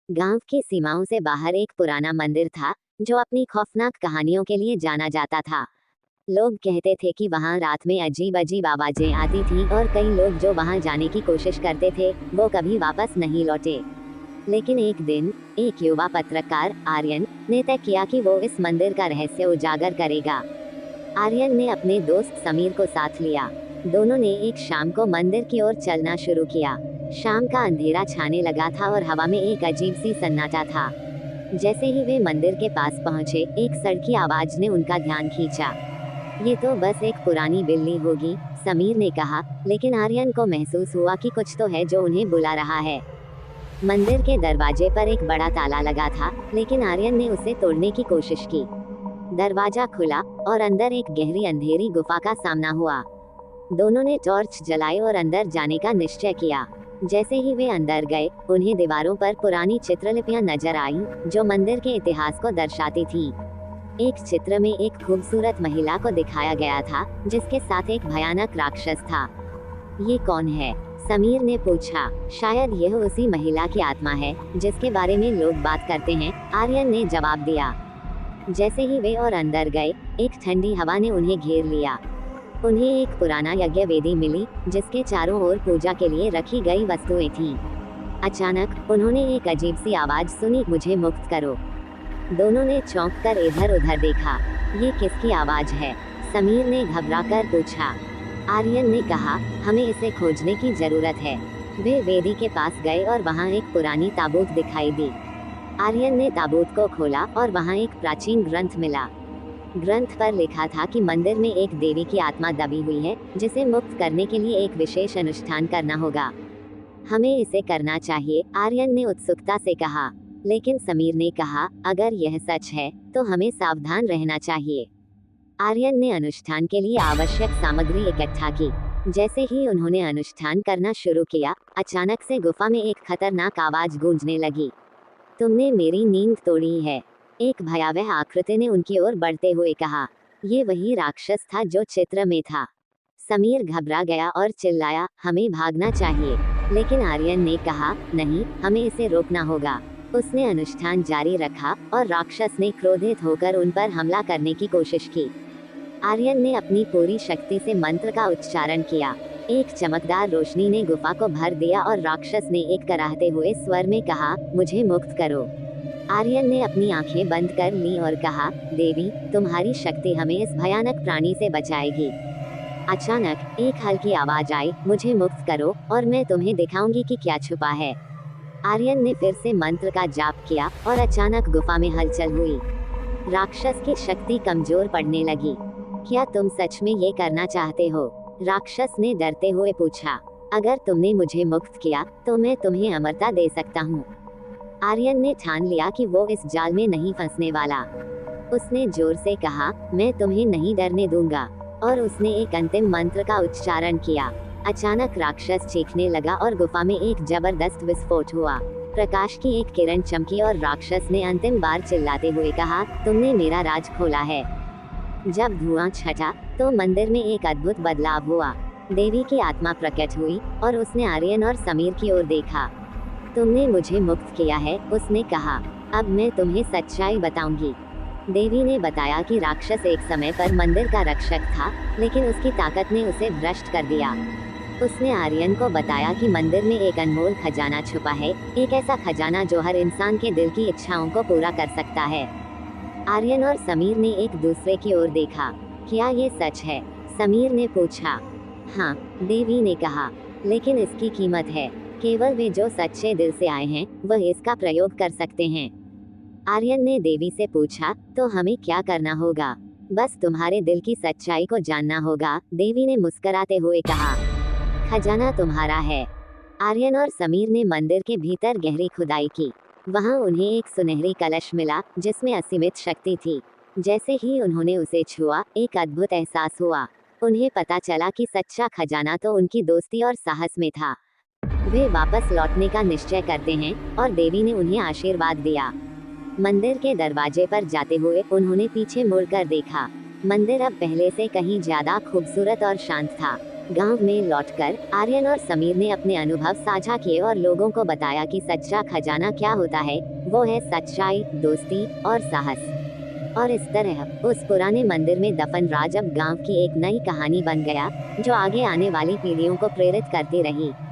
गांव की सीमाओं से बाहर एक पुराना मंदिर था जो अपनी खौफनाक कहानियों के लिए जाना जाता था। लोग कहते थे कि वहां रात में अजीब अजीब आवाजें आती थी और कई लोग जो वहां जाने की कोशिश करते थे वो कभी वापस नहीं लौटे। लेकिन एक दिन एक युवा पत्रकार आर्यन ने तय किया कि वो इस मंदिर का रहस्य उजागर करेगा। आर्यन ने अपने दोस्त समीर को साथ लिया। दोनों ने एक शाम को मंदिर की ओर चलना शुरू किया। शाम का अंधेरा छाने लगा था और हवा में एक अजीब सी सन्नाटा था। जैसे ही वे मंदिर के पास पहुंचे, एक सड़की आवाज ने उनका ध्यान खींचा। ये तो बस एक पुरानी बिल्ली होगी, समीर ने कहा, लेकिन आर्यन को महसूस हुआ कि कुछ तो है जो उन्हें बुला रहा है। मंदिर के दरवाजे पर एक बड़ा ताला लगा था, लेकिन आर्यन ने उसे तोड़ने की कोशिश की। दरवाजा खुला और अंदर एक गहरी अंधेरी गुफा का सामना हुआ। दोनों ने टॉर्च जलाई और अंदर जाने का निश्चय किया। जैसे ही वे अंदर गए, उन्हें दीवारों पर पुरानी चित्रलिपियां नजर आईं, जो मंदिर के इतिहास को दर्शाती थी। एक चित्र में एक खूबसूरत महिला को दिखाया गया था, जिसके साथ एक भयानक राक्षस था। ये कौन है? समीर ने पूछा। शायद यह उसी महिला की आत्मा है जिसके बारे में लोग बात करते हैं, आर्यन ने जवाब दिया। जैसे ही वे और अंदर गए, एक ठंडी हवा ने उन्हें घेर लिया। उन्हें एक पुराना यज्ञ वेदी मिली, जिसके चारों ओर पूजा के लिए रखी गई वस्तुएं थीं। अचानक उन्होंने एक अजीब सी आवाज सुनी, मुझे मुक्त करो। दोनों ने चौंक कर इधर उधर देखा। ये किसकी आवाज है? समीर ने घबराकर पूछा। आर्यन ने कहा, हमें इसे खोजने की जरूरत है। वे वेदी के पास गए और वहां एक पुरानी ताबूत दिखाई दी। आर्यन ने ताबूत को खोला और वहां एक प्राचीन ग्रंथ मिला। ग्रंथ पर लिखा था कि मंदिर में एक देवी की आत्मा दबी हुई है, जिसे मुक्त करने के लिए एक विशेष अनुष्ठान करना होगा। हमें इसे करना चाहिए, आर्यन ने उत्सुकता से कहा। लेकिन समीर ने कहा, अगर यह सच है तो हमें सावधान रहना चाहिए। आर्यन ने अनुष्ठान के लिए आवश्यक सामग्री इकट्ठा की। जैसे ही उन्होंने अनुष्ठान करना शुरू किया, अचानक से गुफा में एक खतरनाक आवाज गूंजने लगी। तुमने मेरी नींद तोड़ी है, एक भयावह आकृति ने उनकी ओर बढ़ते हुए कहा। ये वही राक्षस था जो चित्र में था। समीर घबरा गया और चिल्लाया, हमें भागना चाहिए। लेकिन आर्यन ने कहा, नहीं, हमें इसे रोकना होगा। उसने अनुष्ठान जारी रखा और राक्षस ने क्रोधित होकर उन पर हमला करने की कोशिश की। आर्यन ने अपनी पूरी शक्ति से मंत्र का उच्चारण किया। एक चमकदार रोशनी ने गुफा को भर दिया और राक्षस ने एक कराहते हुए स्वर में कहा, मुझे मुक्त करो। आर्यन ने अपनी आंखें बंद कर ली और कहा, देवी, तुम्हारी शक्ति हमें इस भयानक प्राणी से बचाएगी। अचानक एक हल्की आवाज आई, मुझे मुक्त करो और मैं तुम्हें दिखाऊंगी कि क्या छुपा है। आर्यन ने फिर से मंत्र का जाप किया और अचानक गुफा में हलचल हुई। राक्षस की शक्ति कमजोर पड़ने लगी। क्या तुम सच में ये करना चाहते हो? राक्षस ने डरते हुए पूछा। अगर तुमने मुझे मुक्त किया तो मैं तुम्हें अमरता दे सकता हूँ। आर्यन ने ठान लिया कि वो इस जाल में नहीं फंसने वाला। उसने जोर से कहा, मैं तुम्हें नहीं डरने दूंगा, और उसने एक अंतिम मंत्र का उच्चारण किया। अचानक राक्षस चीखने लगा और गुफा में एक जबरदस्त विस्फोट हुआ। प्रकाश की एक किरण चमकी और राक्षस ने अंतिम बार चिल्लाते हुए कहा, तुमने मेरा राज खोला है। जब धुआं छटा तो मंदिर में एक अद्भुत बदलाव हुआ। देवी की आत्मा प्रकट हुई और उसने आर्यन और समीर की ओर देखा। तुमने मुझे मुक्त किया है, उसने कहा। अब मैं तुम्हें सच्चाई बताऊंगी। देवी ने बताया कि राक्षस एक समय पर मंदिर का रक्षक था, लेकिन उसकी ताकत ने उसे भ्रष्ट कर दिया। उसने आर्यन को बताया कि मंदिर में एक अनमोल खजाना छुपा है, एक ऐसा खजाना जो हर इंसान के दिल की इच्छाओं को पूरा कर सकता है। आर्यन और समीर ने एक दूसरे की ओर देखा। क्या ये सच है? समीर ने पूछा। हाँ, देवी ने कहा, लेकिन इसकी कीमत है। केवल वे जो सच्चे दिल से आए हैं वह इसका प्रयोग कर सकते हैं। आर्यन ने देवी से पूछा, तो हमें क्या करना होगा? बस तुम्हारे दिल की सच्चाई को जानना होगा, देवी ने मुस्कुराते हुए कहा। खजाना तुम्हारा है। आर्यन और समीर ने मंदिर के भीतर गहरी खुदाई की। वहां उन्हें एक सुनहरी कलश मिला जिसमें असीमित शक्ति थी। जैसे ही उन्होंने उसे छुआ, एक अद्भुत एहसास हुआ। उन्हें पता चला कि सच्चा खजाना तो उनकी दोस्ती और साहस में था। वे वापस लौटने का निश्चय करते हैं और देवी ने उन्हें आशीर्वाद दिया। मंदिर के दरवाजे पर जाते हुए उन्होंने पीछे मुड़कर देखा। मंदिर अब पहले से कहीं ज्यादा खूबसूरत और शांत था। गांव में लौटकर आर्यन और समीर ने अपने अनुभव साझा किए और लोगों को बताया कि सच्चा खजाना क्या होता है। वो है सच्चाई, दोस्ती और साहस। और इस तरह उस पुराने मंदिर में दफन राज अब गांव की एक नई कहानी बन गया, जो आगे आने वाली पीढ़ियों को प्रेरित करती रही।